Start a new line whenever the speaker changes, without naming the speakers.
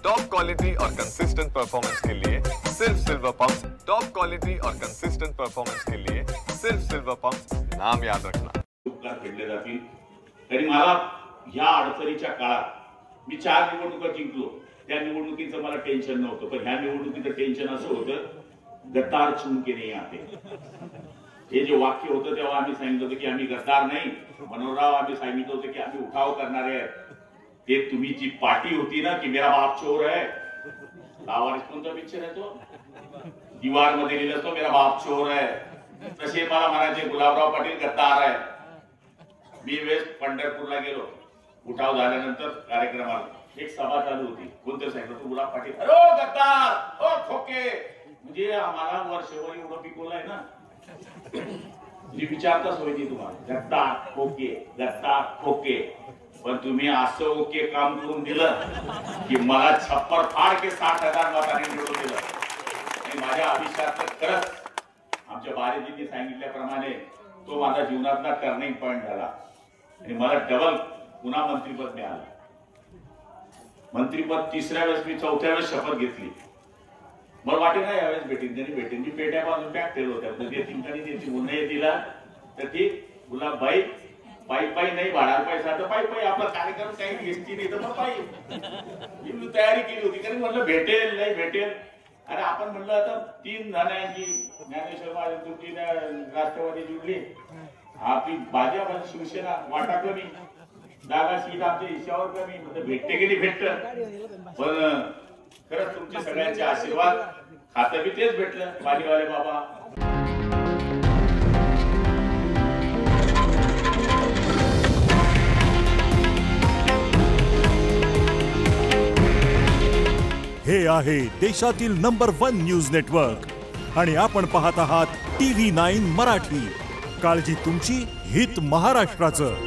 Top quality और consistent performance के लिए सिर्फ सिल्वर पंप्स। टॉप क्वालिटी और कंसिस्टेंट परफॉर्मेंस के लिए सिर्फ सिल्वर पंप्स, नाम याद रखना।
उपकार फेडले जातील तरी मला ह्या अडचणीच्या काळात मी 4 निवडणुका जिंकलो। त्या निवडणुकीचं मला टेन्शन नव्हतं, पण ह्या निवडणुकीचं टेन्शन असं होतं, गद्दार चुन के नहीं आते। हे जे वाक्य होतं तेव्हा आम्ही सांगितलं होतं की आम्ही गद्दार नाही, मनोहरराव आम्ही सांगितलं होतं की आम्ही उठाव करणारे आहेत। ते तुम्ही जी पार्टी होती ना की मेरा बाप चोर है, लावारिस कोणता पिक्चर आहे तो, दीवार मध्ये लिहिलं तो मेरा बाप चोर है, तसे मला म्हणायचे गुलाबराव पाटील गद्दार आहे। मी वेस्ट पंढरपूरला गेलो, उठाव झाल्यानंतर कार्यक्रमाला एक सभा चालू होती, कोणतं सांगितलं तो गुलाब पाटील, अरे गद्दार ओ खोके, म्हणजे आम्हाला वर्षभर एवढं पिकवलंय ना, जी विचारताच होती तुम्हाला गद्दार खोके गद्दार खोके, पण तुम्ही असं ओके काम करून दिलं की मला छप्पर फाड़ के 60,000 मतांनी निवडून दिलं। आणि माझ्या आयुष्यात खरंच आमच्या बारेजींनी सांगितल्याप्रमाणे तो माझ्या जीवनातला टर्निंग पॉइंट झाला आणि मला डबल पुन्हा मंत्रिपद मिळालं। मंत्रिपद 3ऱ्या वेळेस मी 4थ्या वेळेस शपथ घेतली। मला वाटे नाही यावेळेस भेटेन मी पेट्या बाजून पॅक केलं होतं, ते ठिकाणी त्याची गुन्हे दिला तर ठीक, गुलाबबाई पायी नाही, भाडा पैसा तर पायी आपला कार्यक्रम काही एसटी नाही तर मग पायी मी तयारी केली होती, कारण म्हणलं भेटेल नाही भेटेल। अरे आपण म्हणलं आता 3 जणांची ज्ञानेश्वर महाराजांची राष्ट्रवादी जुडली, आपली भाजप शिवसेना वाटा कमी, जागा सीट आमच्या हिश्यावर कमी, म्हणजे भेटते की नाही भेटत, पण खरंच तुमचे सगळ्यांचे आशीर्वाद खातं बी तेच भेटलं बाजीवाले बाबा।
हे आहे देशातील नंबर 1 न्यूज नेटवर्क आणि आपण पाहत आहात TV9 मराठी। काळजी तुमची, हित महाराष्ट्राचं।